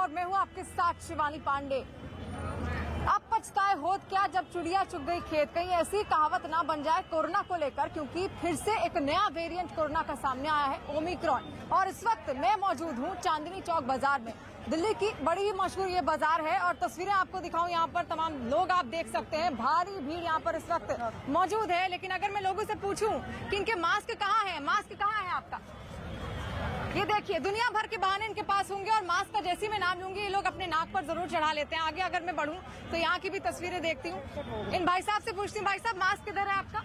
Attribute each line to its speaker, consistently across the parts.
Speaker 1: और मैं हूं आपके साथ शिवानी पांडे। अब पछताए होत क्या जब चिड़िया चुग गई खेत। कहीं ऐसी कहावत ना बन जाए कोरोना को लेकर, क्योंकि फिर से एक नया वेरिएंट कोरोना का सामने आया है, ओमिक्रॉन। और इस वक्त मैं मौजूद हूं चांदनी चौक बाजार में। दिल्ली की बड़ी ही मशहूर ये बाजार है और तस्वीरें आपको दिखाऊं, यहाँ पर तमाम लोग आप देख सकते हैं, भारी भीड़ यहाँ पर इस वक्त मौजूद है। लेकिन अगर मैं लोगों से पूछूं कि इनके मास्क कहाँ है, मास्क कहाँ है आपका, ये देखिए दुनिया भर के बहाने इनके पास होंगे और मास्क का जैसी मैं नाम लूंगी ये लोग अपने नाक पर जरूर चढ़ा लेते हैं। आगे अगर मैं बढ़ूं तो यहाँ की भी तस्वीरें देखती हूँ। इन भाई साहब से पूछती हूँ, भाई साहब मास्क किधर है आपका?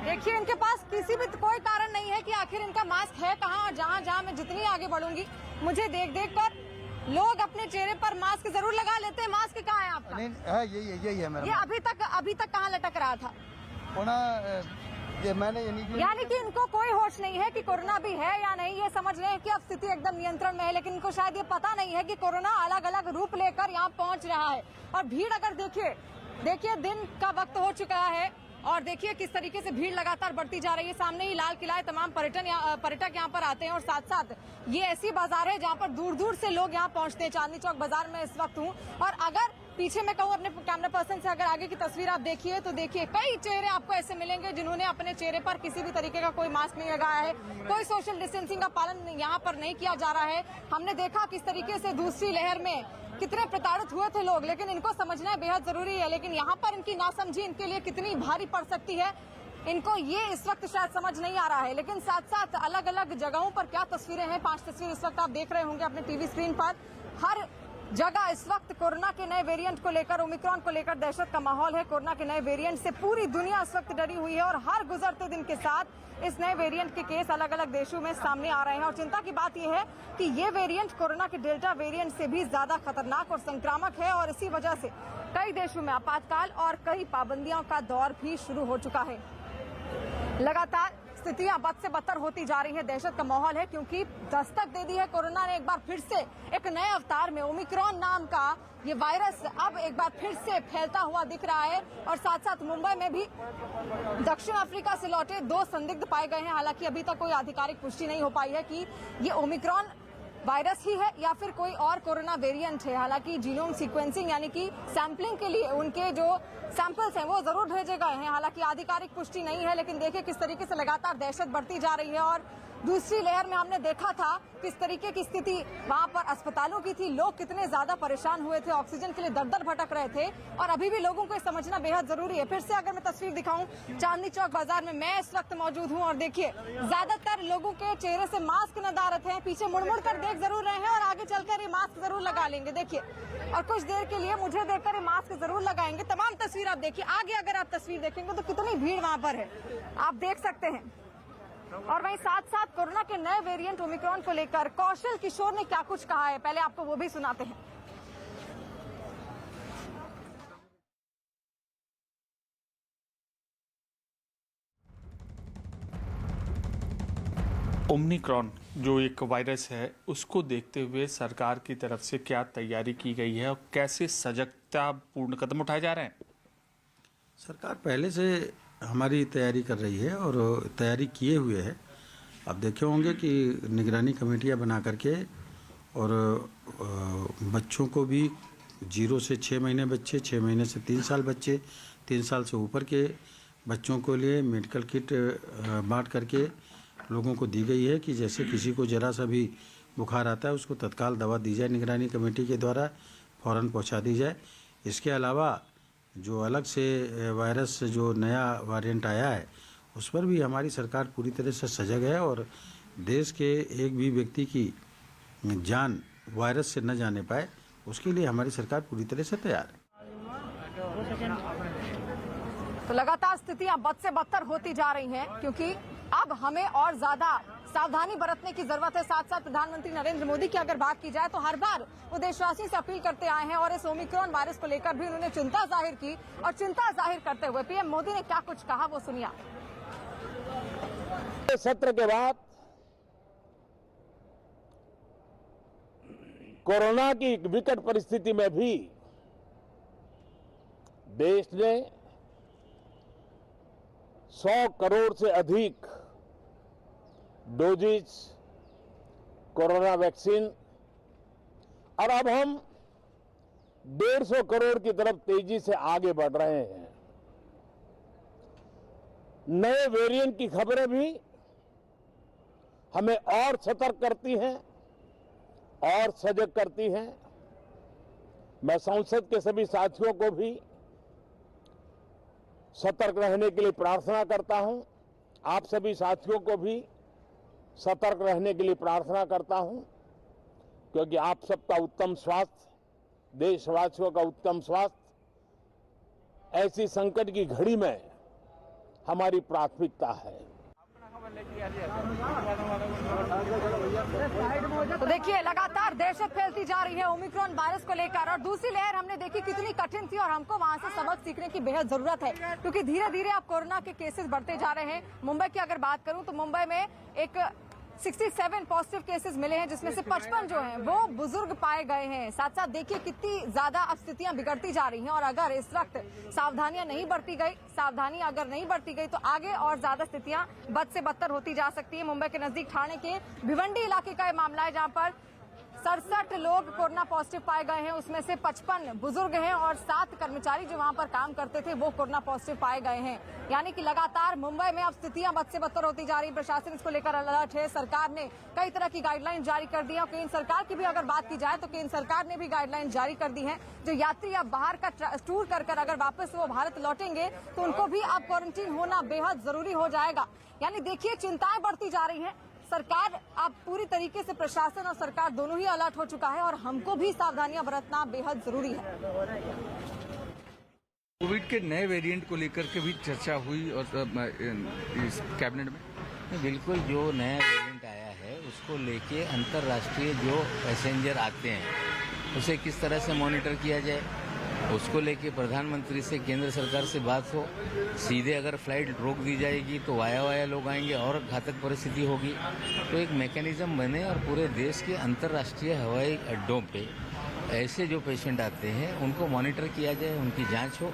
Speaker 1: देखिए इनके पास किसी भी कोई कारण नहीं है कि आखिर इनका मास्क है कहाँ। और जहाँ जहाँ मैं जितनी आगे बढ़ूंगी मुझे देख देख कर लोग अपने चेहरे पर मास्क जरूर लगा लेते हैं। मास्क कहाँ है आपका?
Speaker 2: यही है मेरा।
Speaker 1: ये अभी तक कहाँ लटक रहा था? यानी कि इनको कोई होश नहीं है कि कोरोना भी है या नहीं। ये समझ रहे हैं कि अब स्थिति एकदम नियंत्रण में है, लेकिन इनको शायद ये पता नहीं है कि कोरोना अलग अलग रूप लेकर यहाँ पहुँच रहा है। और भीड़ अगर देखिए दिन का वक्त हो चुका है और देखिए किस तरीके से भीड़ लगातार बढ़ती जा रही है। सामने ही लाल किला है, तमाम पर्यटक यहाँ पर आते हैं और साथ साथ ये ऐसी बाजार है जहाँ पर दूर दूर से लोग यहाँ पहुँचते हैं। चांदनी चौक बाजार में इस वक्त हूँ और अगर पीछे मैं कहूँ अपने कैमरा पर्सन से, अगर आगे की तस्वीर आप देखिए तो देखिए कई चेहरे आपको ऐसे मिलेंगे जिन्होंने अपने चेहरे पर किसी भी तरीके का कोई मास्क नहीं लगाया है, कोई सोशल डिस्टेंसिंग का पालन यहाँ पर नहीं किया जा रहा है। हमने देखा किस तरीके से दूसरी लहर में कितने प्रताड़ित हुए थे लोग, लेकिन इनको समझना बेहद जरूरी है। लेकिन यहाँ पर इनकी नासमझी इनके लिए कितनी भारी पड़ सकती है, इनको ये इस वक्त शायद समझ नहीं आ रहा है। लेकिन साथ साथ अलग अलग जगहों पर क्या तस्वीरें हैं, 5 तस्वीर इस वक्त आप देख रहे होंगे अपने टीवी स्क्रीन पर। हर जगह इस वक्त कोरोना के नए वेरिएंट को लेकर, ओमिक्रॉन को लेकर दहशत का माहौल है। कोरोना के नए वेरिएंट से पूरी दुनिया इस वक्त डरी हुई है और हर गुजरते दिन के साथ इस नए वेरिएंट के केस अलग अलग देशों में सामने आ रहे हैं। और चिंता की बात यह है कि ये वेरिएंट कोरोना के डेल्टा वेरिएंट से भी ज्यादा खतरनाक और संक्रामक है और इसी वजह से कई देशों में आपातकाल और कई पाबंदियों का दौर भी शुरू हो चुका है। लगातार स्थितियां बद से बदतर होती जा रही है, दहशत का माहौल है, क्योंकि दस्तक दे दी है कोरोना ने एक बार फिर से एक नए अवतार में। ओमिक्रॉन नाम का ये वायरस अब एक बार फिर से फैलता हुआ दिख रहा है और साथ साथ मुंबई में भी दक्षिण अफ्रीका से लौटे 2 संदिग्ध पाए गए हैं। हालांकि अभी तक कोई आधिकारिक पुष्टि नहीं हो पाई है कि ये ओमिक्रॉन वायरस ही है या फिर कोई और कोरोना वेरिएंट है। हालांकि जीनोम सीक्वेंसिंग यानी कि सैंपलिंग के लिए उनके जो सैंपल्स हैं वो जरूर भेजे गए हैं। हालांकि आधिकारिक पुष्टि नहीं है, लेकिन देखिए किस तरीके से लगातार दहशत बढ़ती जा रही है। और दूसरी लहर में हमने देखा था किस तरीके की स्थिति वहां पर अस्पतालों की थी, लोग कितने ज्यादा परेशान हुए थे, ऑक्सीजन के लिए दर दर भटक रहे थे। और अभी भी लोगों को समझना बेहद जरूरी है। फिर से अगर मैं तस्वीर दिखाऊं, चांदनी चौक बाजार में मैं इस वक्त मौजूद हूं और देखिए ज्यादातर लोगों के चेहरे से मास्क नदारत है, पीछे मुड़ मुड़ कर देख जरूर रहे हैं और आगे चलकर ये मास्क जरूर लगा लेंगे। देखिए और कुछ देर के लिए मुझे देखकर ये मास्क जरूर लगाएंगे। तमाम तस्वीर आप देखिए, आगे अगर आप तस्वीर देखेंगे तो कितनी भीड़ वहां पर है आप देख सकते हैं। और वहीं साथ साथ कोरोना के नए वेरिएंट ओमिक्रॉन को लेकर कौशल किशोर ने क्या कुछ कहा है, पहले आपको वो भी सुनाते हैं।
Speaker 3: ओमिक्रॉन जो एक वायरस है उसको देखते हुए सरकार की तरफ से क्या तैयारी की गई है और कैसे सजगता पूर्ण कदम उठाए जा रहे हैं?
Speaker 2: सरकार पहले से हमारी तैयारी कर रही है और तैयारी किए हुए है। आप देखे होंगे कि निगरानी कमेटियां बना करके और बच्चों को भी 0 से 6 महीने बच्चे, 6 महीने से 3 साल बच्चे, 3 साल से ऊपर के बच्चों को लिए मेडिकल किट बांट करके लोगों को दी गई है कि जैसे किसी को जरा सा भी बुखार आता है उसको तत्काल दवा दी जाए, निगरानी कमेटी के द्वारा फ़ौरन पहुंचा दी जाए। इसके अलावा जो अलग से वायरस जो नया वेरिएंट आया है उस पर भी हमारी सरकार पूरी तरह से सजग है और देश के एक भी व्यक्ति की जान वायरस से न जाने पाए उसके लिए हमारी सरकार पूरी तरह से तैयार है।
Speaker 1: तो लगातार स्थितियां बद से बदतर होती जा रही हैं, क्योंकि अब हमें और ज्यादा सावधानी बरतने की जरूरत है। साथ साथ प्रधानमंत्री नरेंद्र मोदी की अगर बात की जाए तो हर बार वो देशवासियों से अपील करते आए हैं और इस ओमिक्रॉन वायरस को लेकर भी उन्होंने चिंता जाहिर की। और चिंता जाहिर करते हुए पीएम मोदी ने क्या कुछ कहा वो सुनिए।
Speaker 4: सत्र के बाद कोरोना की विकट परिस्थिति में भी देश ने 100 करोड़ से अधिक डोजेज कोरोना वैक्सीन और अब हम 150 करोड़ की तरफ तेजी से आगे बढ़ रहे हैं। नए वेरिएंट की खबरें भी हमें और सतर्क करती हैं और सजग करती हैं। मैं संसद के सभी साथियों को भी सतर्क रहने के लिए प्रार्थना करता हूं। आप सभी साथियों को भी सतर्क रहने के लिए प्रार्थना करता हूं, क्योंकि आप सबका उत्तम स्वास्थ्य, देशवासियों का उत्तम स्वास्थ्य ऐसी संकट की घड़ी में हमारी प्राथमिकता है।
Speaker 1: तो देखिए लगातार दहशत फैलती जा रही है ओमिक्रॉन वायरस को लेकर, और दूसरी लहर हमने देखी कितनी कठिन थी और हमको वहां से सबक सीखने की बेहद जरूरत है, क्योंकि धीरे धीरे अब कोरोना के केसेस बढ़ते जा रहे हैं। मुंबई की अगर बात करूं तो मुंबई में एक 67 पॉजिटिव केसेस मिले हैं, जिसमें से 55 जो हैं वो बुजुर्ग पाए गए हैं। साथ साथ देखिए कितनी ज्यादा अब स्थितियां बिगड़ती जा रही हैं, और अगर इस वक्त सावधानी अगर नहीं बरती गई तो आगे और ज्यादा स्थितियां बद से बदतर होती जा सकती है। मुंबई के नजदीक ठाणे के भिवंडी इलाके का ये मामला है, जहां पर 67 लोग कोरोना पॉजिटिव पाए गए हैं, उसमें से 55 बुजुर्ग हैं और 7 कर्मचारी जो वहां पर काम करते थे वो कोरोना पॉजिटिव पाए गए हैं। यानी कि लगातार मुंबई में अब स्थितियां बद से बदतर होती जा रही है। प्रशासन इसको लेकर अलर्ट है। सरकार ने कई तरह की गाइडलाइन जारी कर दी है, और केंद्र सरकार की भी अगर बात की जाए तो केंद्र सरकार ने भी गाइडलाइन जारी कर दी है। जो यात्री अब बाहर का टूर कर अगर वापस वो भारत लौटेंगे तो उनको भी अब क्वारंटीन होना बेहद जरूरी हो जाएगा। यानी देखिए चिंताएं बढ़ती जा रही है। सरकार अब पूरी तरीके से, प्रशासन और सरकार दोनों ही अलर्ट हो चुका है, और हमको भी सावधानियां बरतना बेहद जरूरी है।
Speaker 5: कोविड के नए वेरिएंट को लेकर के भी चर्चा हुई और इस कैबिनेट में
Speaker 6: बिल्कुल जो नया वेरिएंट आया है उसको लेके अंतर्राष्ट्रीय जो पैसेंजर आते हैं उसे किस तरह से मॉनिटर किया जाए, उसको लेके प्रधानमंत्री से केंद्र सरकार से बात हो। सीधे अगर फ्लाइट रोक दी जाएगी तो वाया लोग आएंगे और घातक परिस्थिति होगी। तो एक मैकेनिज्म बने और पूरे देश के अंतर्राष्ट्रीय हवाई अड्डों पे ऐसे जो पेशेंट आते हैं उनको मॉनिटर किया जाए, उनकी जांच हो।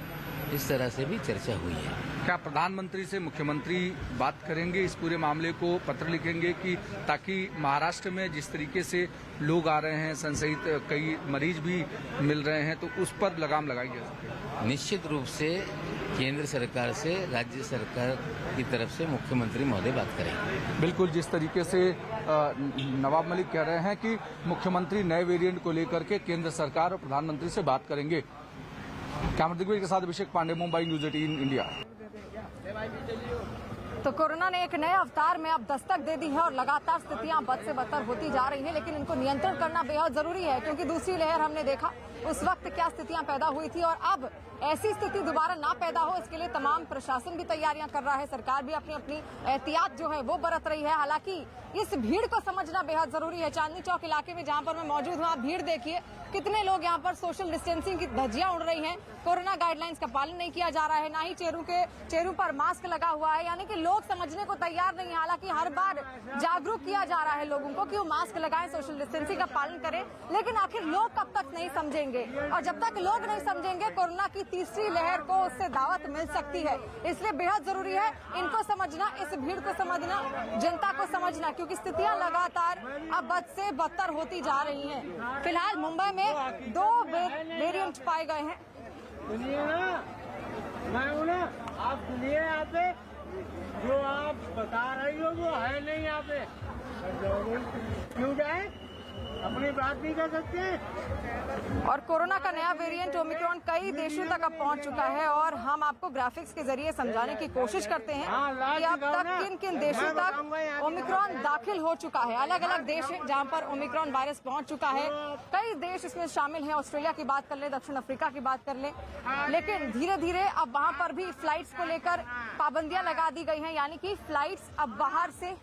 Speaker 6: इस तरह से भी चर्चा हुई है।
Speaker 5: क्या प्रधानमंत्री से मुख्यमंत्री बात करेंगे, इस पूरे मामले को पत्र लिखेंगे कि ताकि महाराष्ट्र में जिस तरीके से लोग आ रहे हैं, संशयित कई मरीज भी मिल रहे हैं, तो उस पर लगाम लगाई जा सके?
Speaker 6: निश्चित रूप से केंद्र सरकार से राज्य सरकार की तरफ से मुख्यमंत्री महोदय बात करेंगे।
Speaker 5: बिल्कुल, जिस तरीके से नवाब मलिक कह रहे हैं कि मुख्यमंत्री नए वेरिएंट को लेकर के केंद्र सरकार और प्रधानमंत्री से बात करेंगे। कैमरा दिग्विजय के साथ अभिषेक पांडे, मुंबई न्यूज 18 इंडिया।
Speaker 1: तो कोरोना ने एक नए अवतार में अब दस्तक दे दी है, और लगातार स्थितियां बद से बदतर होती जा रही हैं, लेकिन इनको नियंत्रण करना बेहद जरूरी है, क्योंकि दूसरी लहर हमने देखा उस वक्त क्या स्थितियां पैदा हुई थी, और अब ऐसी स्थिति दोबारा ना पैदा हो इसके लिए तमाम प्रशासन भी तैयारियां कर रहा है। सरकार भी अपनी अपनी एहतियात जो है वो बरत रही है। हालांकि इस भीड़ को समझना बेहद जरूरी है। चांदनी चौक इलाके में जहां पर मैं मौजूद हूं, आप भीड़ देखिए, कितने लोग यहां पर सोशल डिस्टेंसिंग की धज्जियां उड़ रही हैं। कोरोना गाइडलाइंस का पालन नहीं किया जा रहा है, ना ही चेहरों पर मास्क लगा हुआ है। यानी कि लोग समझने को तैयार नहीं है। हालांकि हर बार जागरूक किया जा रहा है लोगों को कि वो मास्क लगाएं, सोशल डिस्टेंसिंग का पालन करें, लेकिन आखिर लोग कब तक नहीं समझेंगे, और जब तक लोग नहीं समझेंगे कोरोना की तीसरी लहर को उससे दावत मिल सकती है। इसलिए बेहद जरूरी है इनको समझना, इस भीड़ को समझना, जनता को समझना, क्योंकि स्थितियां लगातार अब बद से बदतर होती जा रही हैं। फिलहाल मुंबई में 2 वेरिएंट पाए गए हैं।
Speaker 7: सुनिए ना, मैं हूँ ना, आप सुनिए। यहाँ पे जो आप बता रही हो वो है नहीं। यहाँ पे क्यों जाए, अपनी बात नहीं कर सकते।
Speaker 1: और कोरोना का नया वेरिएंट ओमिक्रॉन कई देशों तक अब पहुंच चुका है, और हम आपको ग्राफिक्स के जरिए समझाने की कोशिश करते हैं कि अब तक किन किन देशों तक ओमिक्रॉन दाखिल हो चुका है। अलग अलग देश हैं जहां पर ओमिक्रॉन वायरस पहुंच चुका है। कई देश इसमें शामिल हैं। ऑस्ट्रेलिया की बात कर ले, दक्षिण अफ्रीका की बात कर ले, लेकिन धीरे धीरे अब वहां पर भी फ्लाइट्स को लेकर पाबंदियां लगा दी गई हैं। यानी कि फ्लाइट्स अब बाहर से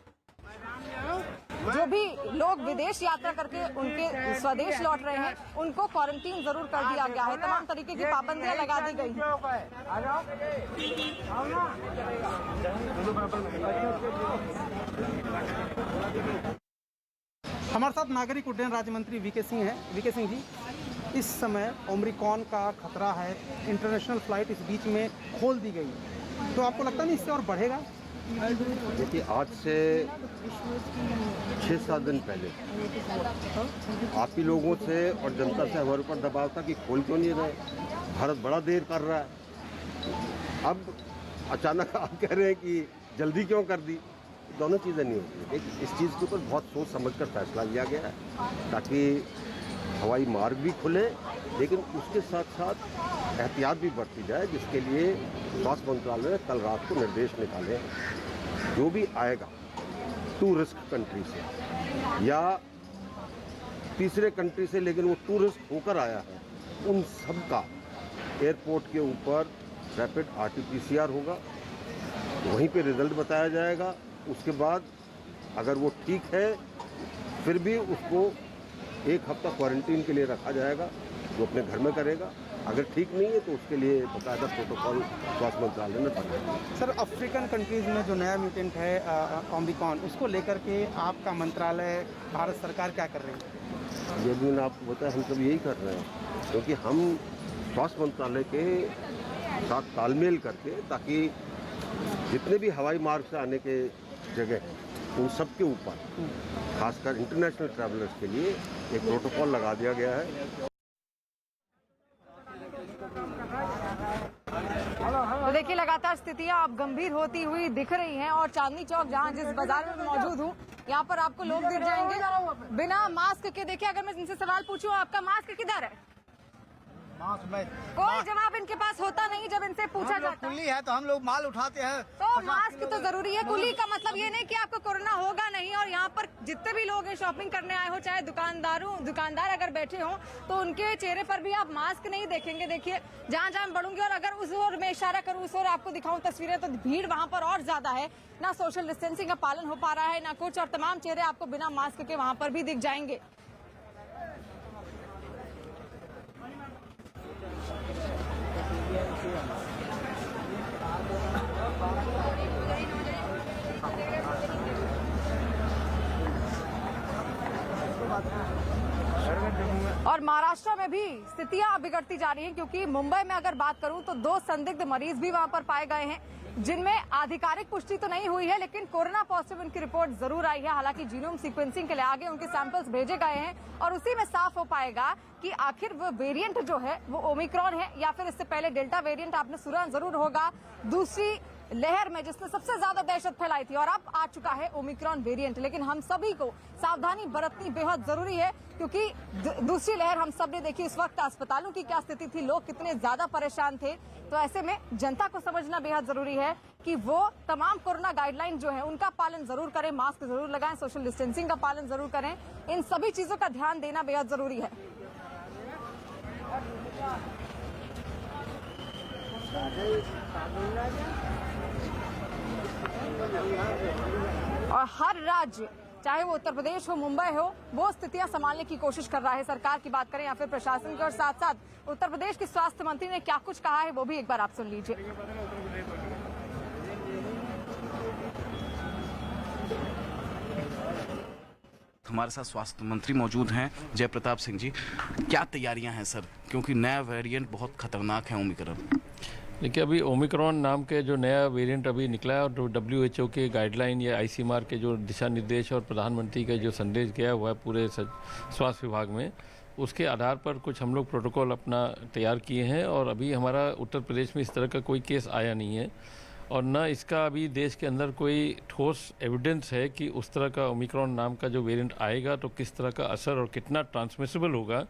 Speaker 1: जो भी लोग विदेश यात्रा करके उनके स्वदेश लौट रहे हैं उनको क्वारंटीन जरूर कर दिया गया है। तमाम तरीके की पाबंदियां लगा दी गई हैं।
Speaker 8: हमारे साथ नागरिक उड्डयन राज्य मंत्री वीके सिंह हैं। वीके सिंह जी, इस समय ओमिक्रॉन का खतरा है, इंटरनेशनल फ्लाइट इस बीच में खोल दी गई, तो आपको लगता नहीं इससे और बढ़ेगा?
Speaker 9: देखिए, आज से 6-7 दिन पहले आप ही लोगों से और जनता से हमारे ऊपर दबाव था कि खोल क्यों नहीं रहे, भारत बड़ा देर कर रहा है। अब अचानक आप कह रहे हैं कि जल्दी क्यों कर दी। दोनों चीज़ें नहीं होती। एक इस चीज़ के ऊपर बहुत सोच समझ कर फैसला लिया गया है ताकि हवाई मार्ग भी खुले, लेकिन उसके साथ साथ एहतियात भी बरती जाए, जिसके लिए स्वास्थ्य मंत्रालय ने कल रात को निर्देश निकाले। जो भी आएगा टूरिस्ट कंट्री से या तीसरे कंट्री से, लेकिन वो टूरिस्ट होकर आया है, उन सब का एयरपोर्ट के ऊपर रैपिड RT-PCR होगा, वहीं पे रिजल्ट बताया जाएगा। उसके बाद अगर वो ठीक है फिर भी उसको 1 हफ्ता क्वारंटीन के लिए रखा जाएगा, वो अपने घर में करेगा। अगर ठीक नहीं है तो उसके लिए बाकायदा प्रोटोकॉल स्वास्थ्य मंत्रालय ने बनाया।
Speaker 8: सर, अफ्रीकन कंट्रीज़ में जो नया म्यूटेंट है ओमिक्रॉन, उसको लेकर के आपका मंत्रालय, भारत सरकार क्या कर रही है?
Speaker 9: ये भी मैंने आपको बताया, हम सब यही कर रहे हैं, क्योंकि हम स्वास्थ्य मंत्रालय के साथ तालमेल करके, ताकि जितने भी हवाई मार्ग से आने के जगह हैं उन सब के ऊपर खासकर इंटरनेशनल ट्रैवलर्स के लिए एक प्रोटोकॉल लगा दिया गया है।
Speaker 1: तो देखिए, लगातार स्थितियां अब गंभीर होती हुई दिख रही हैं और चांदनी चौक, जहां जिस बाजार में मौजूद हूं, यहाँ पर आपको लोग दिख जाएंगे बिना मास्क के। देखिए, अगर मैं इनसे सवाल पूछूं, आपका मास्क किधर है? कोई जवाब इनके पास होता नहीं जब इनसे पूछा जाता है।
Speaker 7: कुल्ली है तो हम लोग माल उठाते हैं,
Speaker 1: तो मास्क तो जरूरी है। कुली का मतलब ये नहीं कि आपको कोरोना होगा नहीं। और यहाँ पर जितने भी लोग हैं शॉपिंग करने आए हो, चाहे दुकानदार अगर बैठे हो, तो उनके चेहरे पर भी आप मास्क नहीं देखेंगे। देखिए, जहाँ जहाँ बढ़ूंगी और अगर उस ओर मैं इशारा करूँ, उस ओर आपको दिखाऊं तस्वीरें, तो भीड़ वहाँ पर और ज्यादा है। ना सोशल डिस्टेंसिंग का पालन हो पा रहा है ना कुछ, और तमाम चेहरे आपको बिना मास्क के वहाँ पर भी दिख जाएंगे। और महाराष्ट्र में भी स्थितियां बिगड़ती जा रही हैं, क्योंकि मुंबई में अगर बात करूं तो 2 संदिग्ध मरीज भी वहां पर पाए गए हैं, जिनमें आधिकारिक पुष्टि तो नहीं हुई है, लेकिन कोरोना पॉजिटिव उनकी रिपोर्ट जरूर आई है। हालांकि जीनोम सीक्वेंसिंग के लिए आगे उनके सैंपल्स भेजे गए हैं और उसी में साफ हो पाएगा कि आखिर वो वेरिएंट जो है वो ओमिक्रॉन है या फिर इससे पहले डेल्टा वेरिएंट आपने सुना जरूर होगा, दूसरी लहर में जिसने सबसे ज्यादा दहशत फैलाई थी। और अब आ चुका है ओमिक्रॉन वेरिएंट, लेकिन हम सभी को सावधानी बरतनी बेहद जरूरी है, क्योंकि दूसरी लहर हम सब ने देखी। उस वक्त अस्पतालों की क्या स्थिति थी, लोग कितने ज्यादा परेशान थे। तो ऐसे में जनता को समझना बेहद जरूरी है कि वो तमाम कोरोना गाइडलाइन जो है उनका पालन जरूर करें, मास्क जरूर लगाएं, सोशल डिस्टेंसिंग का पालन जरूर करें। इन सभी चीजों का ध्यान देना बेहद जरूरी है। और हर राज्य, चाहे वो उत्तर प्रदेश हो, मुंबई हो, वो स्थितियां संभालने की कोशिश कर रहा है। सरकार की बात करें या फिर प्रशासन की, और साथ साथ उत्तर प्रदेश के स्वास्थ्य मंत्री ने क्या कुछ कहा है वो भी एक बार आप सुन लीजिए।
Speaker 10: हमारे साथ स्वास्थ्य मंत्री मौजूद हैं, जय प्रताप सिंह जी। क्या तैयारियां हैं सर, क्योंकि नया वेरिएंट बहुत खतरनाक है ओमिक्रॉन?
Speaker 11: देखिए, अभी ओमिक्रॉन नाम के जो नया वेरिएंट अभी निकला है और जो WHO के गाइडलाइन या ICMR के जो दिशा निर्देश और प्रधानमंत्री का जो संदेश गया हुआ है पूरे स्वास्थ्य विभाग में, उसके आधार पर कुछ हम लोग प्रोटोकॉल अपना तैयार किए हैं। और अभी हमारा उत्तर प्रदेश में इस तरह का कोई केस आया नहीं है और न इसका अभी देश के अंदर कोई ठोस एविडेंस है कि उस तरह का ओमिक्रॉन नाम का जो वेरिएंट आएगा तो किस तरह का असर और कितना ट्रांसमिसिबल होगा,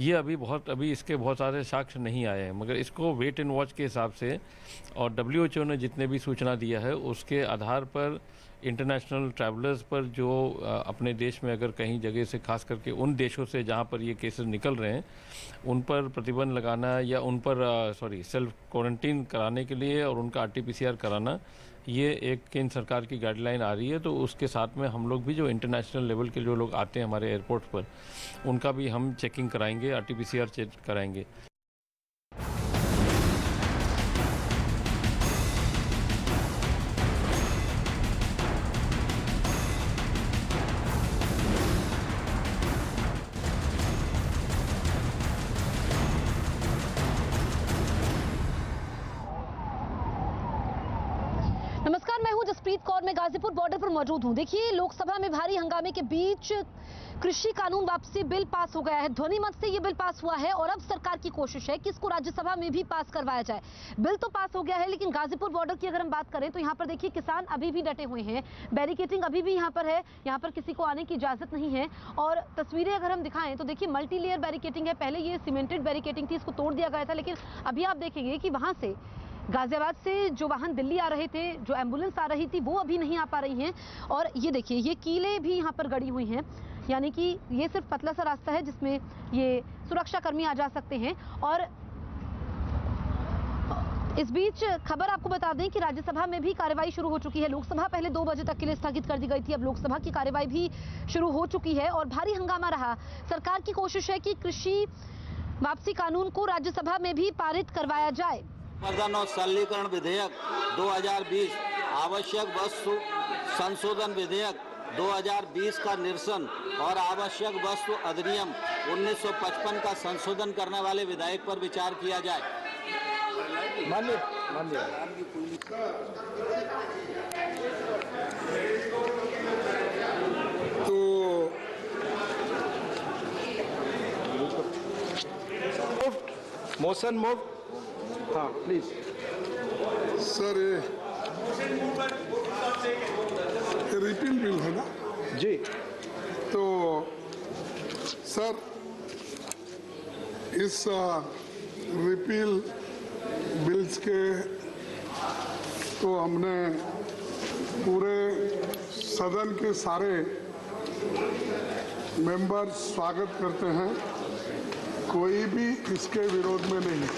Speaker 11: ये अभी इसके बहुत सारे साक्ष्य नहीं आए हैं। मगर इसको वेट एंड वॉच के हिसाब से और WHO ने जितने भी सूचना दिया है उसके आधार पर इंटरनेशनल ट्रैवलर्स पर जो अपने देश में अगर कहीं जगह से, खास करके उन देशों से जहां पर ये केसेस निकल रहे हैं, उन पर प्रतिबंध लगाना या उन पर सेल्फ क्वारंटीन कराने के लिए और उनका RT-PCR कराना, ये एक केंद्र सरकार की गाइडलाइन आ रही है। तो उसके साथ में हम लोग भी जो इंटरनेशनल लेवल के जो लोग आते हैं हमारे एयरपोर्ट पर, उनका भी हम चेकिंग कराएंगे, RT-PCR चेक कराएंगे।
Speaker 12: नमस्कार, मैं हूं जसप्रीत गाजीपुर बॉर्डर पर मौजूद हूं। देखिए, लोकसभा में भारी हंगामे के बीच कृषि कानून वापसी बिल पास हो गया है। ध्वनि मत से ये बिल पास हुआ है और अब सरकार की कोशिश है कि इसको राज्यसभा में भी पास करवाया जाए। बिल तो पास हो गया है, लेकिन गाजीपुर बॉर्डर की अगर हम बात करें तो यहाँ पर देखिए किसान अभी भी डटे हुए हैं। बैरिकेटिंग अभी भी यहाँ पर है, यहाँ पर किसी को आने की इजाजत नहीं है। और तस्वीरें अगर हम दिखाएं तो देखिए मल्टी लेयर बैरिकेटिंग है। पहले ये सीमेंटेड बैरिकेटिंग थी, इसको तोड़ दिया गया था, लेकिन अभी आप देखेंगे कि वहां से गाजियाबाद से जो वाहन दिल्ली आ रहे थे, जो एम्बुलेंस आ रही थी, वो अभी नहीं आ पा रही हैं। और ये देखिए ये कीलें भी यहाँ पर गड़ी हुई हैं, यानी कि ये सिर्फ पतला सा रास्ता है जिसमें ये सुरक्षा कर्मी आ जा सकते हैं। और इस बीच खबर आपको बता दें कि राज्यसभा में भी कार्रवाई शुरू हो चुकी है। लोकसभा पहले 2 बजे तक के लिए स्थगित कर दी गई थी, अब लोकसभा की कार्रवाई भी शुरू हो चुकी है और भारी हंगामा रहा। सरकार की कोशिश है कि कृषि वापसी कानून को राज्यसभा में भी पारित करवाया जाए।
Speaker 13: संवर्धन और सरलीकरण विधेयक 2020, आवश्यक वस्तु संशोधन विधेयक 2020 का निरसन और आवश्यक वस्तु अधिनियम 1955 का संशोधन करने वाले विधेयक पर विचार किया जाए।
Speaker 8: Motion move. हाँ प्लीज
Speaker 14: सर, ये रिपील बिल है ना
Speaker 8: जी।
Speaker 14: तो सर, इस रिपील बिल्स के तो हमने पूरे सदन के सारे मेंबर स्वागत करते हैं। कोई भी इसके विरोध में नहीं,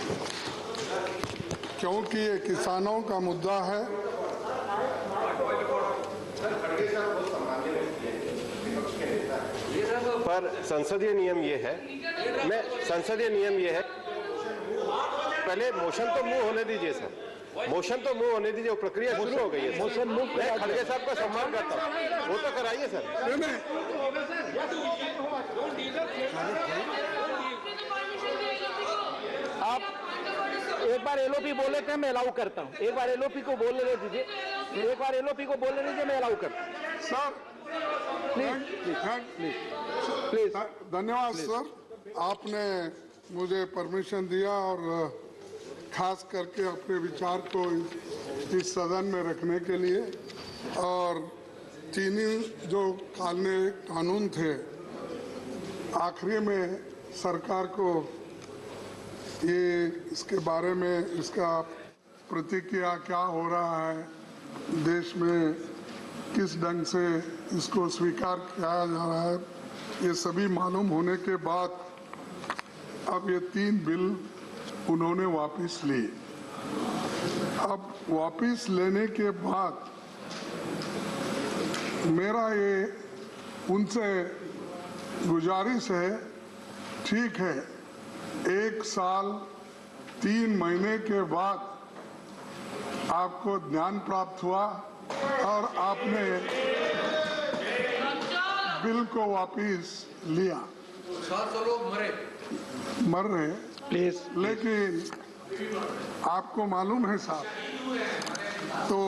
Speaker 14: क्योंकि ये किसानों का मुद्दा है।
Speaker 9: पर संसदीय नियम ये है, पहले मोशन तो मूव होने दीजिए सर, मोशन तो मूव होने दीजिए, प्रक्रिया शुरू हो गई है। मोशन मूव, मैं खड़गे साहब का सम्मान करता हूँ, वो तो कराइए सर।
Speaker 8: आप एक बार एलओपी बोले थे, मैं अलाउ करता हूँ। एक बार एलओपी को बोलने दीजिए, एक बार एलओपी को बोलने दीजिए, मैं अलाउ करता हूँ।
Speaker 14: सर प्लीज, धन्यवाद सर, आपने मुझे परमिशन दिया और खास करके अपने विचार को इस सदन में रखने के लिए। और चीनी जो कानून थे, आखिरी में सरकार को ये इसके बारे में इसका प्रतिक्रिया क्या हो रहा है, देश में किस ढंग से इसको स्वीकार किया जा रहा है, ये सभी मालूम होने के बाद अब ये 3 बिल उन्होंने वापस लिए। अब वापस लेने के बाद मेरा ये उनसे गुजारिश है, ठीक है, 1 साल 3 महीने के बाद आपको ज्ञान प्राप्त हुआ और आपने बिल को वापस लिया।
Speaker 5: 700 लोग
Speaker 14: मर रहे प्लीज, लेकिन आपको मालूम है साहब, तो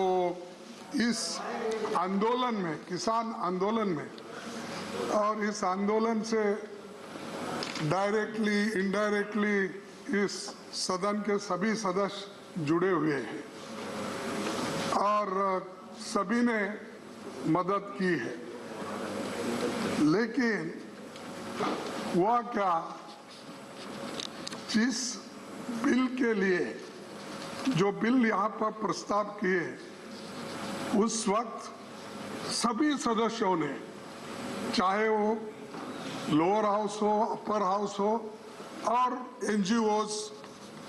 Speaker 14: इस आंदोलन में, किसान आंदोलन में, और इस आंदोलन से डायरेक्टली इनडायरेक्टली इस सदन के सभी सदस्य जुड़े हुए हैं और सभी ने मदद की है। लेकिन हुआ क्या, जिस बिल के लिए जो बिल यहाँ पर प्रस्ताव किए, उस वक्त सभी सदस्यों ने, चाहे वो लोअर हाउस हो, अपर हाउस हो, और एनजीओज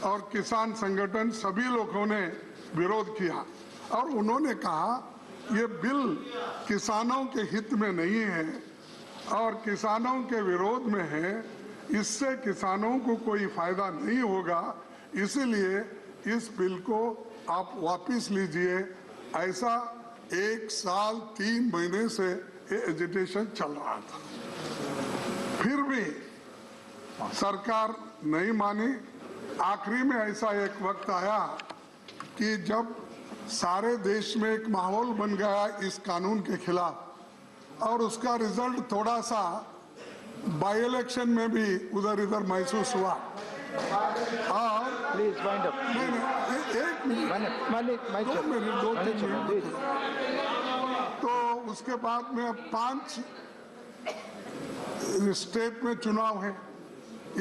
Speaker 14: और किसान संगठन, सभी लोगों ने विरोध किया और उन्होंने कहा ये बिल किसानों के हित में नहीं है और किसानों के विरोध में है, इससे किसानों को कोई फायदा नहीं होगा, इसलिए इस बिल को आप वापस लीजिए। ऐसा 1 साल 3 महीने से ये एजिटेशन चल रहा था, फिर भी सरकार नहीं मानी। आखिरी में ऐसा एक वक्त आया कि जब सारे देश में एक माहौल बन गया इस कानून के खिलाफ और उसका रिजल्ट थोड़ा सा बाई इलेक्शन में भी उधर इधर महसूस हुआ। और
Speaker 8: प्लीज वाइंड अप।
Speaker 14: नहीं, एक मिनट, 2-3 मिनट। तो उसके बाद में अब 5 स्टेट में चुनाव है।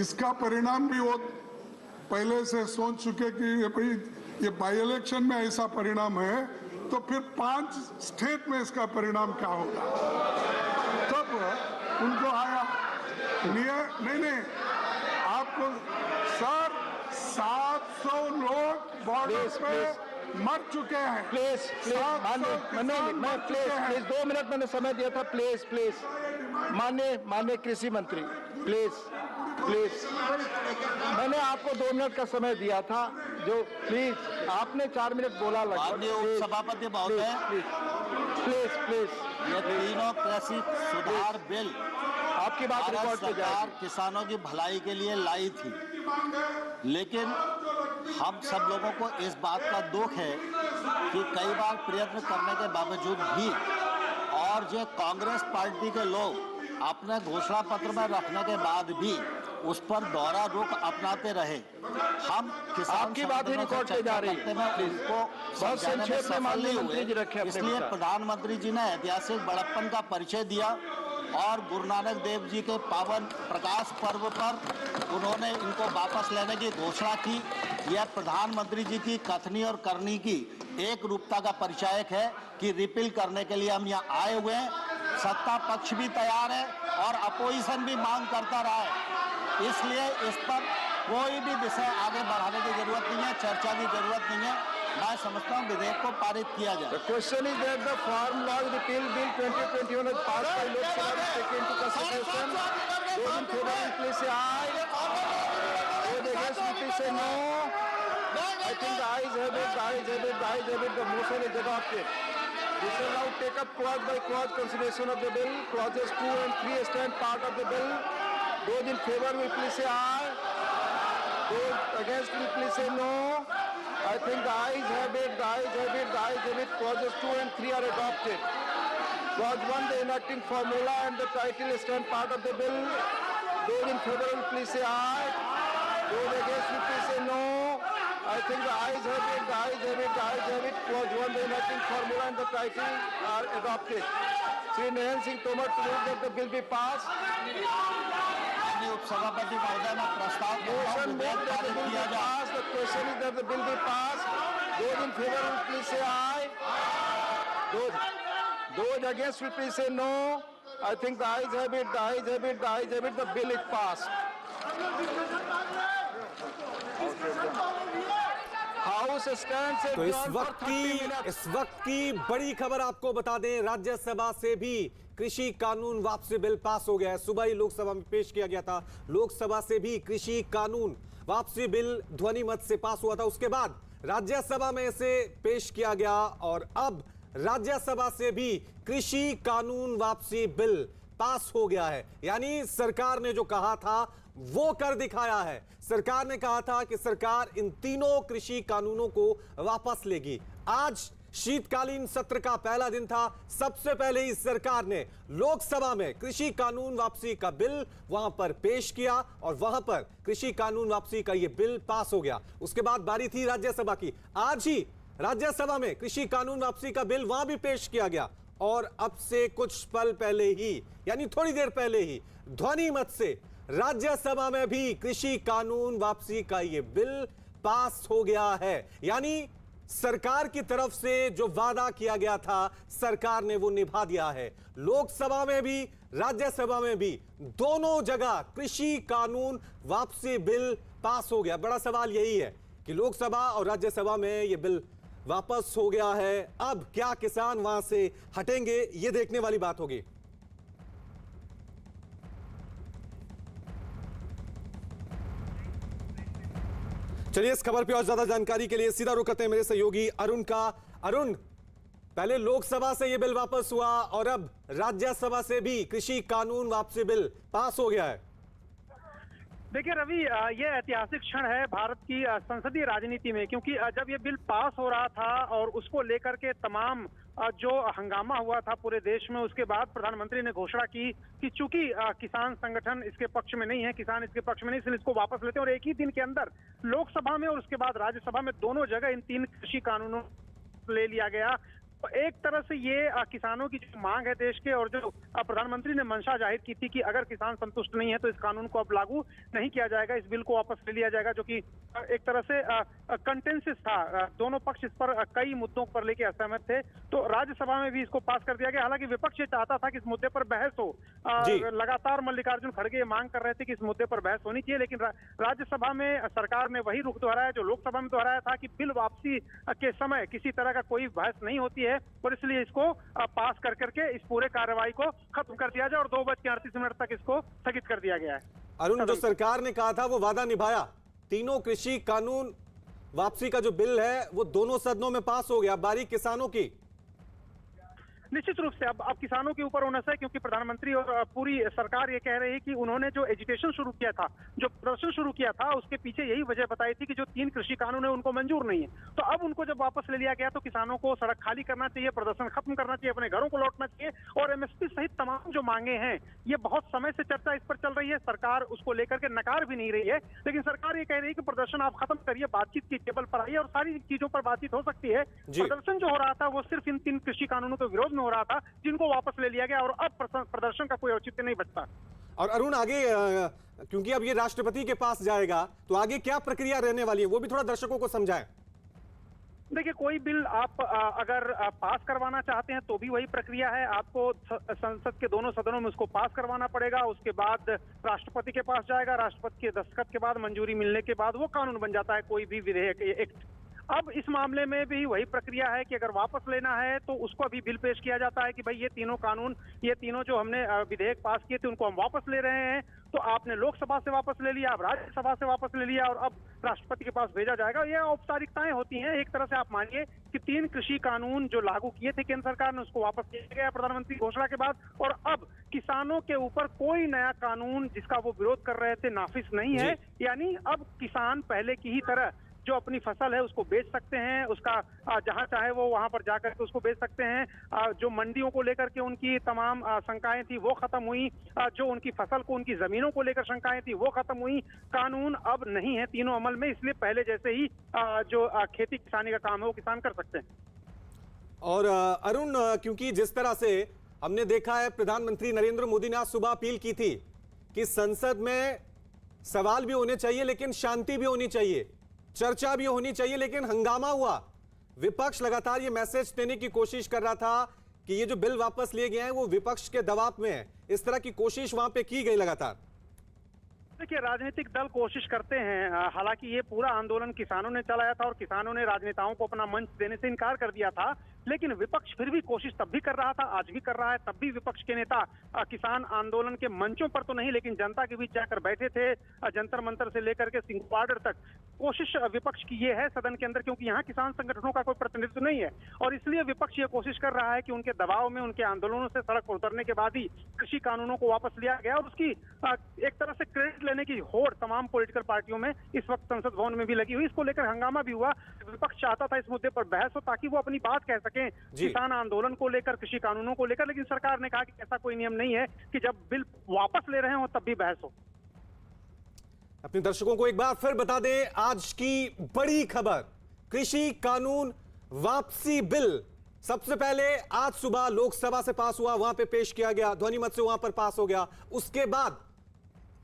Speaker 14: इसका परिणाम भी वो पहले से सोच चुके कि भाई ये बाई इलेक्शन में ऐसा परिणाम है तो फिर 5 स्टेट में इसका परिणाम क्या होगा। तब उनको आया नहीं आपको सर 700 लोग बॉर्डर पे मर चुके हैं।
Speaker 8: प्लीज प्लीज 2 मिनट मैंने समय दिया था। प्लीज माननीय कृषि मंत्री प्लीज मैंने आपको 2 मिनट का समय दिया था। जो प्लीज आपने 4 मिनट बोला लगभग।
Speaker 13: सभापति महोदय
Speaker 8: प्लीज
Speaker 13: ये तीनों कृषि सुधार बिल
Speaker 8: आपकी बात रिकॉर्ड पे
Speaker 13: सरकार किसानों की भलाई के लिए लाई थी, लेकिन हम सब लोगों को इस बात का दुख है कि कई बार प्रयत्न करने के बावजूद भी और जो कांग्रेस पार्टी के लोग अपने घोषणा पत्र में रखने के बाद भी उस पर दोहरा रुख अपनाते रहे। हम किसान
Speaker 8: की बात ही रिकॉर्ड पे जा रही है,
Speaker 13: उनको
Speaker 8: बहुत संक्षेप में माननीय मंत्री जी रखे।
Speaker 13: इसलिए प्रधानमंत्री जी ने ऐतिहासिक बड़प्पन का परिचय दिया और गुरु नानक देव जी के पावन प्रकाश पर्व पर उन्होंने इनको वापस लेने की घोषणा की। यह प्रधानमंत्री जी की कथनी और करनी की एक रूपता का परिचायक है कि रिपील करने के लिए हम यहाँ आए हुए हैं। सत्ता पक्ष भी तैयार है और अपोजिशन भी मांग करता रहा है, इसलिए इस पर कोई भी विषय आगे बढ़ाने की जरूरत नहीं है, चर्चा की जरूरत नहीं है। मैं समझता हूँ विधेयक को पारित किया जाए।
Speaker 8: The question is that the Farm Law Repeal Bill 2021 was passed by Lok Sabha to take into consideration. Those in favor will please say aye. Those against will please say no. I think the ayes have it. The motion is adopted. We shall now take up clause by clause consideration of the bill. Clauses 2 and 3 stand part of the bill. Those in favor will please say aye. Those against will please say no. I think the ayes have it. Clauses 2 and 3 are adopted. Clause 1, the enacting formula and the title stand part of the bill. Those in favor will please say aye. Those against will please say no. I think the ayes have it. Clause 1, the enacting formula and the title are adopted. Shri Nayan Singh Tomar to move that the bill be passed.
Speaker 13: उपसभापति महोदय में प्रस्ताव
Speaker 8: Motion made that the bill be passed. The question is that the bill be passed. Those in favor will please say aye. Those against will please say no. I think the ayes have it. The bill is passed. House stands
Speaker 15: तो इस वक्त की बड़ी खबर आपको बता दें, राज्यसभा से भी कृषि कानून वापसी बिल पास हो गया है। सुबह ही लोकसभा में पेश किया गया था। लोकसभा से भी कृषि कानून वापसी बिल ध्वनि मत से पास हुआ था। उसके बाद राज्यसभा में इसे पेश किया गया और अब राज्यसभा से भी कृषि कानून वापसी बिल पास हो गया है। यानी सरकार ने जो कहा था वो कर दिखाया है। सरकार ने कहा था कि सरकार इन तीनों कृषि कानूनों को वापस लेगी। आज शीतकालीन सत्र का पहला दिन था। सबसे पहले ही सरकार ने लोकसभा में कृषि कानून वापसी का बिल वहां पर पेश किया और वहां पर कृषि कानून वापसी का यह बिल पास हो गया। उसके बाद बारी थी राज्यसभा की। आज ही राज्यसभा में कृषि कानून वापसी का बिल वहां भी पेश किया गया और अब से कुछ पल पहले ही, यानी थोड़ी देर पहले ही, ध्वनि मत से राज्यसभा में भी कृषि कानून वापसी का यह बिल पास हो गया है। यानी सरकार की तरफ से जो वादा किया गया था सरकार ने वो निभा दिया है। लोकसभा में भी राज्यसभा में भी दोनों जगह कृषि कानून वापसी बिल पास हो गया। बड़ा सवाल यही है कि लोकसभा और राज्यसभा में ये बिल वापस हो गया है। अब क्या किसान वहां से हटेंगे, ये देखने वाली बात होगी। चलिए इस खबर पे और ज्यादा जानकारी के लिए सीधा रुख करते हैं मेरे सहयोगी अरुण का। अरुण, पहले लोकसभा से यह बिल वापस हुआ और अब राज्यसभा से भी कृषि कानून वापसी बिल पास हो गया है।
Speaker 16: देखिए रवि, ये ऐतिहासिक क्षण है भारत की संसदीय राजनीति में, क्योंकि जब ये बिल पास हो रहा था और उसको लेकर के तमाम जो हंगामा हुआ था पूरे देश में, उसके बाद प्रधानमंत्री ने घोषणा की कि चूंकि किसान संगठन इसके पक्ष में नहीं है, किसान इसके पक्ष में नहीं, इसलिए इसको वापस लेते हैं। और एक ही दिन के अंदर लोकसभा में और उसके बाद राज्यसभा में दोनों जगह इन 3 कृषि कानूनों ले लिया गया। तो एक तरह से ये किसानों की जो मांग है देश के, और जो प्रधानमंत्री ने मंशा जाहिर की थी कि अगर किसान संतुष्ट नहीं है तो इस कानून को अब लागू नहीं किया जाएगा, इस बिल को वापस ले लिया जाएगा, जो कि एक तरह से कंटेंसिस था। दोनों पक्ष इस पर कई मुद्दों पर लेके असहमत थे, तो राज्यसभा में भी इसको पास कर दिया गया। हालांकि विपक्ष ये चाहता था कि इस मुद्दे पर बहस हो। लगातार मल्लिकार्जुन खड़गे ये मांग कर रहे थे कि इस मुद्दे पर बहस होनी चाहिए, लेकिन राज्यसभा में सरकार ने वही रुख दोहराया जो लोकसभा में दोहराया था कि बिल वापसी के समय किसी तरह का कोई बहस नहीं होती है, और इसलिए इसको पास कर करके इस पूरे कार्रवाई को खत्म कर दिया जाए और 2:38 तक इसको स्थगित कर दिया गया है।
Speaker 15: अरुण, जो सरकार ने कहा था वो वादा निभाया। तीनों कृषि कानून वापसी का जो बिल है वो दोनों सदनों में पास हो गया। बारी किसानों की।
Speaker 16: निश्चित रूप से अब किसानों के ऊपर ओनस है, क्योंकि प्रधानमंत्री और पूरी सरकार ये कह रही है कि उन्होंने जो एजिटेशन शुरू किया था, जो प्रदर्शन शुरू किया था, उसके पीछे यही वजह बताई थी कि जो 3 कृषि कानून है उनको मंजूर नहीं है। तो अब उनको जब वापस ले लिया गया तो किसानों को सड़क खाली करना चाहिए, प्रदर्शन खत्म करना चाहिए, अपने घरों को लौटना चाहिए, और एमएसपी सहित तमाम जो मांगे हैं, ये बहुत समय से चर्चा इस पर चल रही है। सरकार उसको लेकर के नकार भी नहीं रही है, लेकिन सरकार ये कह रही है कि प्रदर्शन आप खत्म करिए, बातचीत की टेबल पर आइए और सारी चीजों पर बातचीत हो सकती है। प्रदर्शन जो हो रहा था वो सिर्फ इन 3 कृषि कानूनों के विरोध में हो रहा था, जिनको वापस ले लिया गया, और अब प्रदर्शन का कोई औचित्य नहीं बचता।
Speaker 15: और अरुण, आगे क्योंकि अब ये राष्ट्रपति के पास जाएगा तो आगे क्या प्रक्रिया रहने वाली है वो भी थोड़ा दर्शकों को समझाएं।
Speaker 16: देखिए, कोई बिल आप अगर पास करवाना चाहते हैं तो भी वही प्रक्रिया है। आपको संसद के दोनों सदनों में उसको पास करवाना पड़ेगा, उसके बाद राष्ट्रपति के पास जाएगा, राष्ट्रपति के दस्तखत के बाद, मंजूरी मिलने के बाद वो कानून बन जाता है, कोई भी विधेयक, एक्ट। अब इस मामले में भी वही प्रक्रिया है कि अगर वापस लेना है तो उसको अभी बिल पेश किया जाता है कि भाई ये तीनों कानून, ये तीनों जो हमने विधेयक पास किए थे उनको हम वापस ले रहे हैं। तो आपने लोकसभा से वापस ले लिया, अब राज्यसभा से वापस ले लिया, और अब राष्ट्रपति के पास भेजा जाएगा। ये औपचारिकताएं होती हैं। एक तरह से आप मानिए कि 3 कृषि कानून जो लागू किए थे केंद्र सरकार ने, उसको वापस किया गया प्रधानमंत्री घोषणा के बाद, और अब किसानों के ऊपर कोई नया कानून जिसका वो विरोध कर रहे थे नाफिज नहीं है। यानी अब किसान पहले की ही तरह जो अपनी फसल है उसको बेच सकते हैं, उसका जहां चाहे वो वहां पर जाकर के उसको बेच सकते हैं। जो मंडियों को लेकर के उनकी तमाम शंकाएं थी वो खत्म हुई, जो उनकी फसल को, उनकी जमीनों को लेकर शंकाएं थी वो खत्म हुई। कानून अब नहीं है तीनों अमल में, इसलिए पहले जैसे ही जो खेती किसानी का काम है वो किसान कर सकते हैं।
Speaker 15: और अरुण, क्योंकि जिस तरह से हमने देखा है, प्रधानमंत्री नरेंद्र मोदी ने आज सुबह अपील की थी कि संसद में सवाल भी होने चाहिए लेकिन शांति भी होनी चाहिए, चर्चा भी होनी चाहिए, लेकिन हंगामा हुआ। विपक्ष लगातार ये मैसेज देने की कोशिश कर रहा था कि ये जो बिल वापस लिए गए हैं वो विपक्ष के दबाव में है। इस तरह की कोशिश वहां पे की गई लगातार।
Speaker 16: देखिए, राजनीतिक दल कोशिश करते हैं। हालांकि ये पूरा आंदोलन किसानों ने चलाया था और किसानों ने राजनेताओं को अपना मंच देने से इनकार कर दिया था, लेकिन विपक्ष फिर भी कोशिश तब भी कर रहा था, आज भी कर रहा है। तब भी विपक्ष के नेता किसान आंदोलन के मंचों पर तो नहीं, लेकिन जनता के बीच जाकर बैठे थे, जंतर मंतर से लेकर के सिंह बॉर्डर तक। कोशिश विपक्ष की ये है सदन के अंदर, क्योंकि यहाँ किसान संगठनों का कोई प्रतिनिधित्व नहीं है, और इसलिए विपक्ष ये कोशिश कर रहा है कि उनके दबाव में, उनके आंदोलनों से सड़क पर उतरने के बाद ही कृषि कानूनों को वापस लिया गया। और उसकी एक तरह से क्रेडिट लेने की होड़ तमाम पॉलिटिकल पार्टियों में इस वक्त संसद भवन में भी लगी हुई। इसको लेकर हंगामा भी हुआ। विपक्ष चाहता था इस मुद्दे पर बहस हो ताकि वो अपनी बात कह सकें किसान आंदोलन को लेकर, कृषि कानूनों को लेकर, लेकिन सरकार ने कहा कि ऐसा कोई नियम नहीं है कि जब बिल वापस ले रहे हो तब भी बहस हो।
Speaker 15: अपने दर्शकों को एक बार फिर बता दें आज की बड़ी खबर, कृषि कानून वापसी बिल सबसे पहले आज सुबह लोकसभा से पास हुआ, वहां पे पेश किया गया, ध्वनिमत से वहां पर पास हो गया। उसके बाद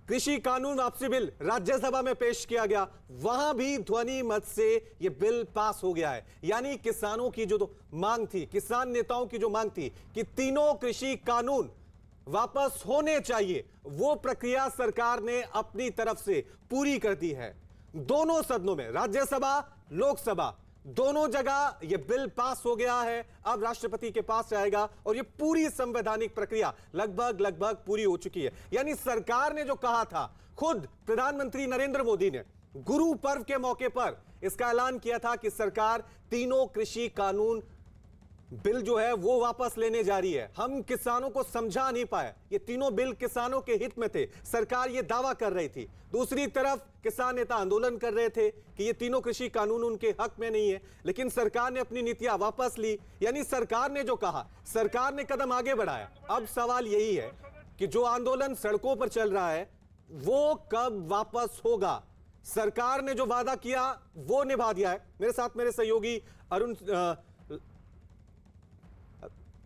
Speaker 15: कृषि कानून वापसी बिल राज्यसभा में पेश किया गया, वहां भी ध्वनि मत से यह बिल पास हो गया है। यानी किसानों की जो मांग थी, किसान नेताओं की जो मांग थी कि तीनों कृषि कानून वापस होने चाहिए, वो प्रक्रिया सरकार ने अपनी तरफ से पूरी कर दी है। दोनों सदनों में, राज्यसभा, लोकसभा, दोनों जगह यह बिल पास हो गया है। अब राष्ट्रपति के पास जाएगा और यह पूरी संवैधानिक प्रक्रिया लगभग पूरी हो चुकी है। यानी सरकार ने जो कहा था, खुद प्रधानमंत्री नरेंद्र मोदी ने गुरु पर्व के मौके पर इसका ऐलान किया था कि सरकार तीनों कृषि कानून बिल जो है वो वापस लेने जा रही है। हम किसानों को समझा नहीं पाए, ये तीनों बिल किसानों के हित में थे, सरकार ये दावा कर रही थी। दूसरी तरफ किसान नेता आंदोलन कर रहे थे कि ये तीनों कृषि कानून उनके हक में नहीं है, लेकिन सरकार ने अपनी नीतियां वापस ली। यानी सरकार ने जो कहा, सरकार ने कदम आगे बढ़ाया। अब सवाल यही है कि जो आंदोलन सड़कों पर चल रहा है वो कब वापस होगा। सरकार ने जो वादा किया वो निभा दिया है। मेरे साथ मेरे सहयोगी अरुण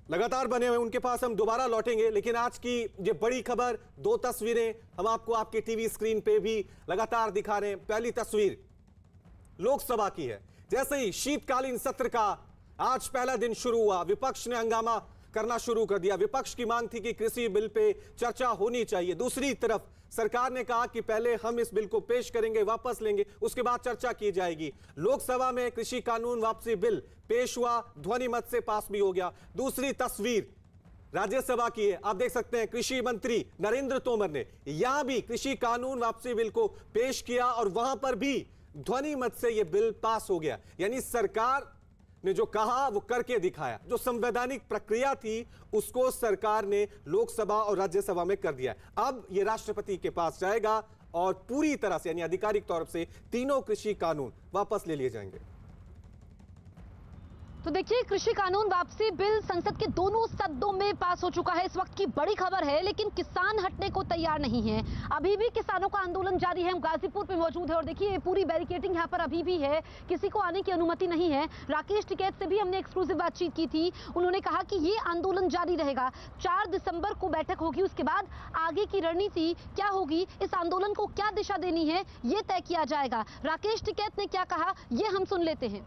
Speaker 15: लगातार बने हुए, उनके पास हम दोबारा लौटेंगे। लेकिन आज की ये बड़ी खबर, दो तस्वीरें हम आपको आपके टीवी स्क्रीन पे भी लगातार दिखा रहे हैं। पहली तस्वीर लोकसभा की है। जैसे ही शीतकालीन सत्र का आज पहला दिन शुरू हुआ, विपक्ष ने हंगामा करना शुरू कर दिया। विपक्ष की मांग थी कि कृषि बिल पे चर्चा होनी चाहिए। दूसरी तरफ सरकार ने कहा कि पहले हम इस बिल को पेश करेंगे, वापस लेंगे, उसके बाद चर्चा की जाएगी। लोकसभा में कृषि कानून वापसी बिल पेश हुआ, ध्वनि मत से पास भी हो गया। दूसरी तस्वीर राज्यसभा की है। आप देख सकते हैं कृषि मंत्री नरेंद्र तोमर ने यहां भी कृषि कानून वापसी बिल को पेश किया और वहां पर भी ध्वनि मत से यह बिल पास हो गया। यानी सरकार ने जो कहा वो करके दिखाया। जो संवैधानिक प्रक्रिया थी उसको सरकार ने लोकसभा और राज्यसभा में कर दिया। अब ये राष्ट्रपति के पास जाएगा और पूरी तरह से यानी आधिकारिक तौर से तीनों कृषि कानून वापस ले लिए जाएंगे।
Speaker 12: तो देखिए, कृषि कानून वापसी बिल संसद के दोनों सदनों में पास हो चुका है। इस वक्त की बड़ी खबर है, लेकिन किसान हटने को तैयार नहीं है। अभी भी किसानों का आंदोलन जारी है। हम गाजीपुर पे मौजूद है और देखिए पूरी बैरिकेडिंग यहाँ पर अभी भी है, किसी को आने की अनुमति नहीं है। राकेश टिकैत से भी हमने एक्सक्लूसिव बातचीत की थी, उन्होंने कहा कि ये आंदोलन जारी रहेगा। 4 दिसंबर को बैठक होगी, उसके बाद आगे की रणनीति क्या होगी, इस आंदोलन को क्या दिशा देनी है, ये तय किया जाएगा। राकेश टिकैत ने क्या कहा, ये हम सुन लेते हैं।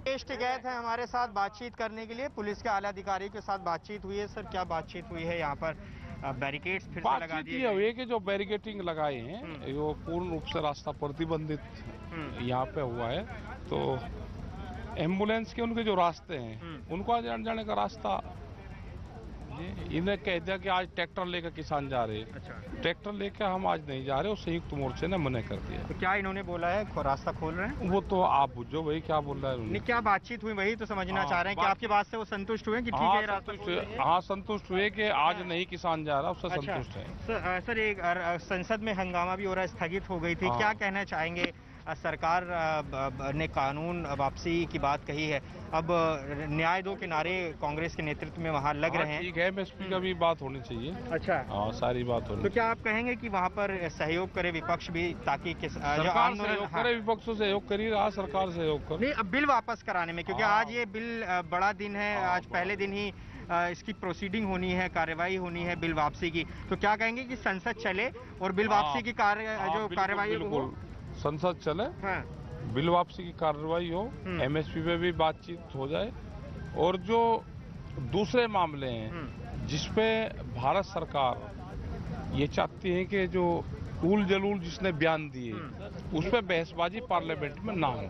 Speaker 17: राकेश टिकैत है हमारे साथ बातचीत करने के लिए। पुलिस के आला अधिकारियों के साथ बातचीत हुई है। सर, क्या बातचीत हुई है? यहाँ पर बैरिकेड्स फिर से लगा दिए
Speaker 18: हुए हैं कि जो बैरिकेडिंग लगाए हैं वो पूर्ण रूप से रास्ता प्रतिबंधित यहाँ पे हुआ है। तो एम्बुलेंस के उनके जो रास्ते हैं उनको आज जाने का रास्ता इन्हें कह दिया कि आज ट्रैक्टर लेकर किसान जा रहे हैं।
Speaker 17: अच्छा।
Speaker 18: ट्रैक्टर लेकर हम आज नहीं जा रहे, संयुक्त मोर्चे ने मना कर दिया।
Speaker 17: तो क्या इन्होंने बोला है, रास्ता खोल रहे हैं?
Speaker 18: वो तो आप बुझो भाई क्या बोल रहा है।
Speaker 17: नहीं, क्या बातचीत हुई वही तो समझना चाह रहे हैं कि आपकी बात से वो संतुष्ट हुए कि ठीक है रास्ता खोल रहे हैं?
Speaker 18: हाँ, संतुष्ट हुए कि आज नहीं किसान जा रहा, उससे संतुष्ट है।
Speaker 17: सर, एक संसद में हंगामा भी हो रहा है, स्थगित हो गई थी, क्या कहना चाहेंगे? सरकार ने कानून वापसी की बात कही है, अब न्याय दो के नारे कांग्रेस के नेतृत्व में वहाँ लग रहे हैं।
Speaker 18: ठीक है, एमएसपी का भी बात होनी चाहिए।
Speaker 17: अच्छा।
Speaker 18: हाँ, सारी बात होनी।
Speaker 17: तो क्या आप कहेंगे कि वहाँ पर सहयोग करे विपक्ष भी, ताकि
Speaker 18: सरकार सहयोग करे, विपक्ष तो सहयोग कर ही रहा, सरकार सहयोग करे।
Speaker 17: नहीं, अब बिल वापस कराने में, क्योंकि आज ये बिल बड़ा दिन है, आज पहले दिन ही इसकी प्रोसीडिंग होनी है, कार्यवाही होनी है बिल वापसी की। तो क्या कहेंगे कि संसद चले और बिल वापसी की कार्यवाही हो?
Speaker 18: संसद चले, बिल वापसी की कार्रवाई हो, एमएसपी पे भी बातचीत हो जाए, और जो दूसरे मामले हैं जिसपे भारत सरकार ये चाहती है कि जो उल जलूल जिसने बयान दिए उस पर बहसबाजी पार्लियामेंट में ना हो।